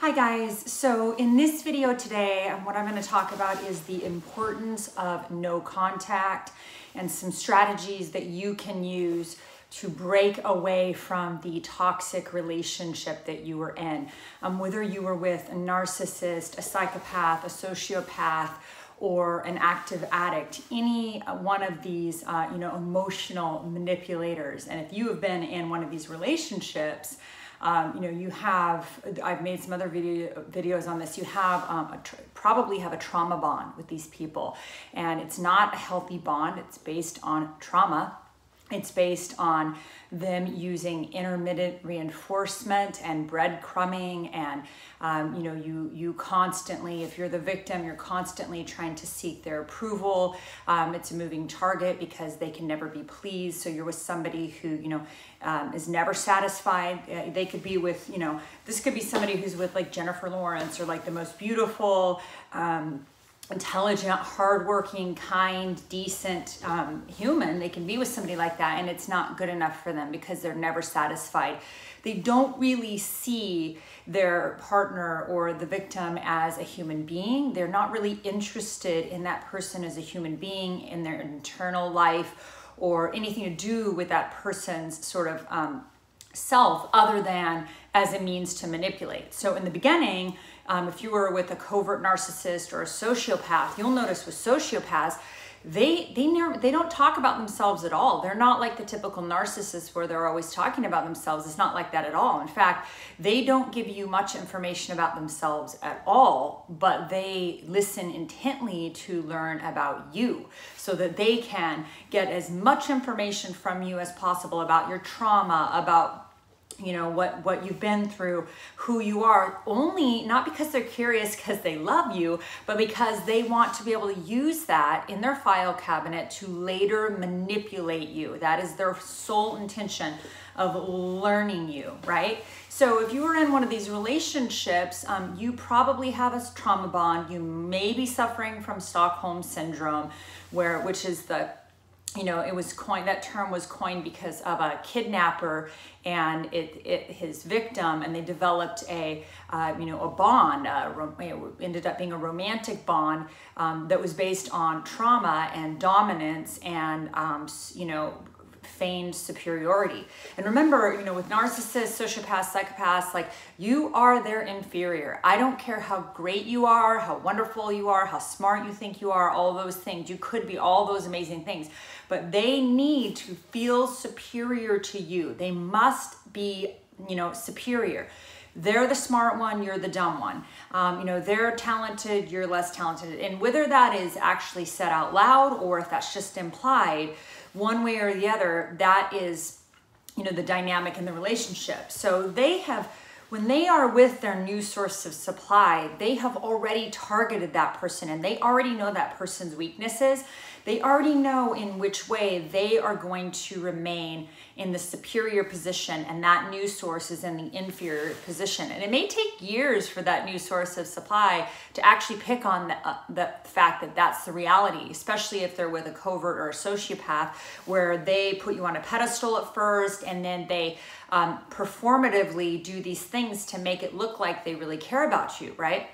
Hi guys, so in this video today, what I'm going to talk about is the importance of no contact and some strategies that you can use to break away from the toxic relationship that you were in. Whether you were with a narcissist, a psychopath, a sociopath, or an active addict, any one of these emotional manipulators. And if you have been in one of these relationships, I've made some other videos on this, you have probably have a trauma bond with these people. And it's not a healthy bond, it's based on trauma. It's based on them using intermittent reinforcement and breadcrumbing, and you constantly, if you're the victim, you're constantly trying to seek their approval. It's a moving target because they can never be pleased. So you're with somebody who is never satisfied. They could be with this could be somebody who's with like Jennifer Lawrence, or like the most beautiful, intelligent, hardworking, kind, decent human. They can be with somebody like that, and it's not good enough for them because they're never satisfied. They don't really see their partner or the victim as a human being. They're not really interested in that person as a human being, in their internal life, or anything to do with that person's sort of self, other than as a means to manipulate. So in the beginning, if you were with a covert narcissist or a sociopath, you'll notice with sociopaths, they don't talk about themselves at all. They're not like the typical narcissist where they're always talking about themselves. It's not like that at all. In fact, they don't give you much information about themselves at all, but they listen intently to learn about you so that they can get as much information from you as possible about your trauma, about what you've been through, who you are, only not because they're curious because they love you, but because they want to be able to use that in their file cabinet to later manipulate you. That is their sole intention of learning you, right? So if you were in one of these relationships, you probably have a trauma bond. You may be suffering from Stockholm Syndrome, which is the it was coined, that term was coined because of a kidnapper and his victim, and they developed a bond. It ended up being a romantic bond that was based on trauma and dominance and feigned superiority. And remember, with narcissists, sociopaths, psychopaths, like, you are their inferior. I don't care how great you are, how wonderful you are, how smart you think you are, all those things. You could be all those amazing things, but they need to feel superior to you. They must be, superior. They're the smart one, you're the dumb one. They're talented, you're less talented. And whether that is actually said out loud or if that's just implied, one way or the other, that is, the dynamic in the relationship. So when they are with their new source of supply, they have already targeted that person, and they already know that person's weaknesses. They already know in which way they are going to remain in the superior position, and that new source is in the inferior position. And it may take years for that new source of supply to actually pick on the fact that that's the reality, especially if they're with a covert or a sociopath, where they put you on a pedestal at first, and then they performatively do these things to make it look like they really care about you, right?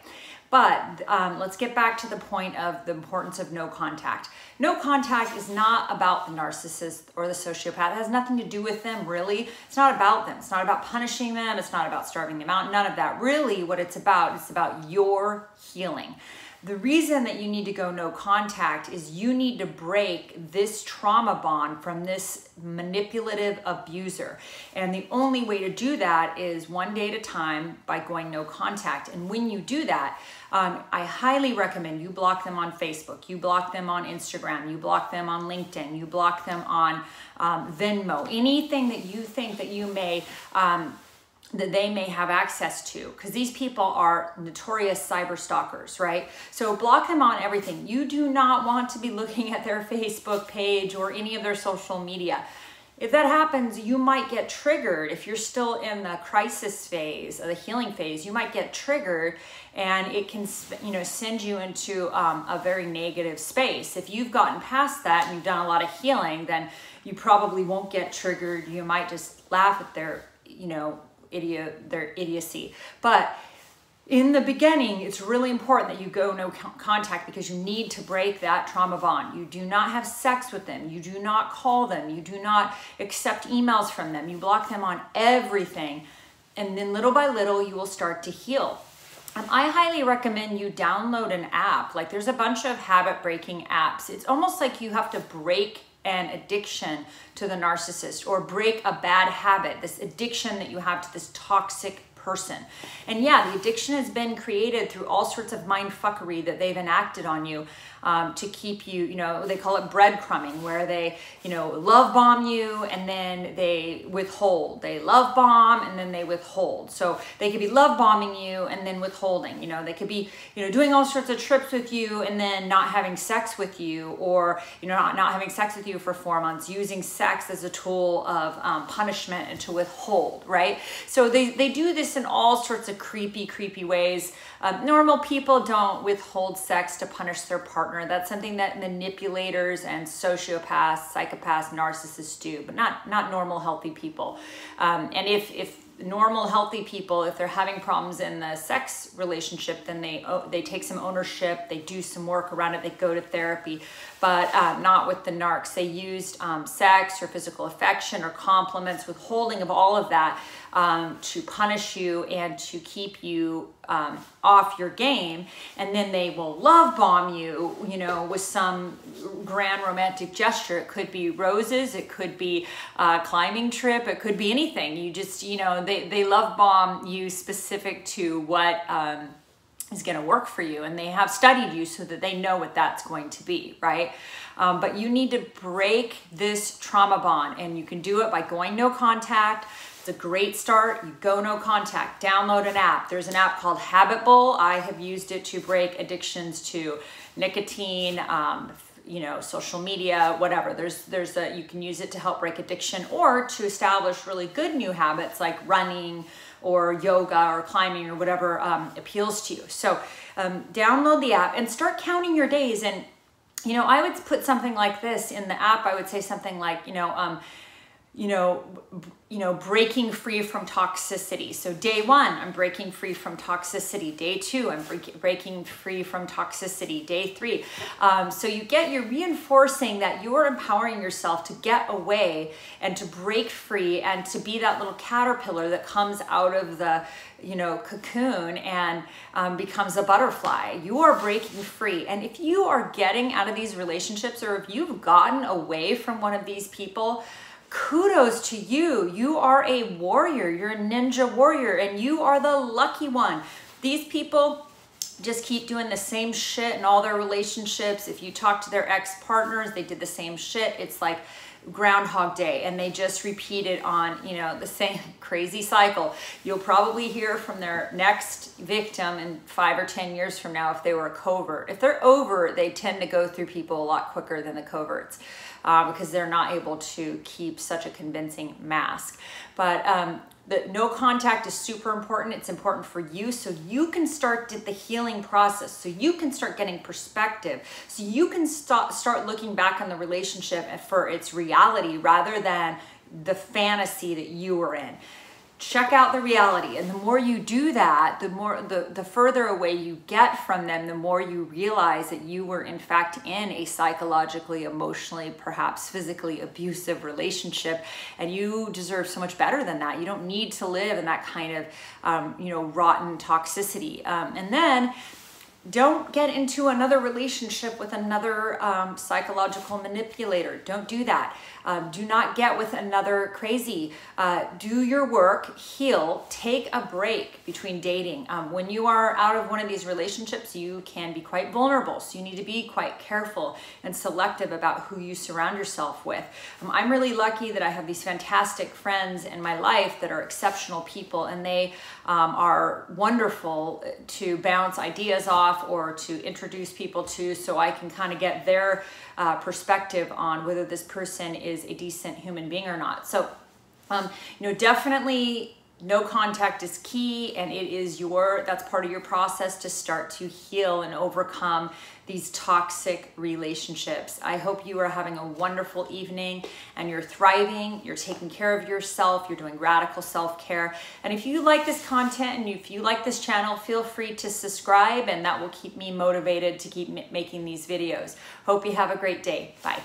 But let's get back to the point of the importance of no contact. No contact is not about the narcissist or the sociopath. It has nothing to do with them, really. It's not about them. It's not about punishing them. It's not about starving them out. None of that. Really, what it's about your healing. The reason that you need to go no contact is you need to break this trauma bond from this manipulative abuser. And the only way to do that is one day at a time by going no contact. And when you do that, I highly recommend you block them on Facebook, you block them on Instagram, you block them on LinkedIn, you block them on Venmo, anything that you think that you may that they may have access to, because these people are notorious cyber stalkers, right? So block them on everything. You do not want to be looking at their Facebook page or any of their social media. If that happens, you might get triggered. If you're still in the crisis phase or the healing phase, you might get triggered, and it can, send you into a very negative space. If you've gotten past that and you've done a lot of healing, then you probably won't get triggered. You might just laugh at their, their idiocy. But in the beginning, it's really important that you go no contact, because you need to break that trauma bond. You do not have sex with them. You do not call them. You do not accept emails from them. You block them on everything. And then little by little, you will start to heal. I highly recommend you download an app. Like, there's a bunch of habit breaking apps. It's almost like you have to break an addiction to the narcissist, or break a bad habit, this addiction that you have to this toxic person. And yeah, the addiction has been created through all sorts of mind fuckery that they've enacted on you, to keep you, they call it breadcrumbing, where they, love bomb you and then they withhold. They love bomb and then they withhold. So they could be love bombing you and then withholding. They could be, doing all sorts of trips with you and then not having sex with you, or, not having sex with you for 4 months, using sex as a tool of punishment and to withhold, right? So they do this in all sorts of creepy ways. Normal people don't withhold sex to punish their partner. That's something that manipulators and sociopaths, psychopaths, narcissists do, but not normal, healthy people. And if normal, healthy people, if they're having problems in the sex relationship, then they take some ownership, they do some work around it, they go to therapy, but not with the narcs. They used sex or physical affection or compliments, withholding of all of that, to punish you and to keep you off your game. And then they will love bomb you, with some grand romantic gesture. It could be roses, it could be a climbing trip, it could be anything. You just, they love bomb you specific to what is going to work for you. And they have studied you so that they know what that's going to be, right? But you need to break this trauma bond, and you can do it by going no contact. It's a great start. You go no contact, download an app. There's an app called Habit Bull. I have used it to break addictions to nicotine, social media, whatever. You can use it to help break addiction, or to establish really good new habits like running or yoga or climbing or whatever appeals to you. So download the app and start counting your days. And, I would put something like this in the app. I would say something like, breaking free from toxicity. So day 1, I'm breaking free from toxicity. Day 2, I'm breaking free from toxicity. Day 3. So you're reinforcing that you're empowering yourself to get away and to break free and to be that little caterpillar that comes out of the, cocoon and becomes a butterfly. You are breaking free. And if you are getting out of these relationships, or if you've gotten away from one of these people, kudos to you. You are a warrior. You're a ninja warrior, and you are the lucky one. These people just keep doing the same shit in all their relationships. If you talk to their ex-partners, they did the same shit. It's like Groundhog Day, and they just repeat it on, the same crazy cycle. You'll probably hear from their next victim in 5 or 10 years from now if they were a covert. If they're overt, they tend to go through people a lot quicker than the coverts. Because they're not able to keep such a convincing mask. But the no contact is super important. It's important for you, so you can start the healing process, so you can start getting perspective, so you can start looking back on the relationship for its reality rather than the fantasy that you were in. Check out the reality, and the more you do that, the further away you get from them, the more you realize that you were in fact in a psychologically, emotionally, perhaps physically abusive relationship, and you deserve so much better than that. You don't need to live in that kind of rotten toxicity. And then don't get into another relationship with another psychological manipulator. Don't do that. Do not get with another crazy. Do your work, heal, take a break between dating. When you are out of one of these relationships, you can be quite vulnerable. So you need to be quite careful and selective about who you surround yourself with. I'm really lucky that I have these fantastic friends in my life that are exceptional people, and they are wonderful to bounce ideas off or to introduce people to, so I can kind of get their perspective on whether this person is a decent human being or not. So, definitely No contact is key, and that's part of your process to start to heal and overcome these toxic relationships. I hope you are having a wonderful evening and you're thriving, you're taking care of yourself, you're doing radical self-care. And if you like this content and if you like this channel, feel free to subscribe, and that will keep me motivated to keep making these videos. Hope you have a great day. Bye.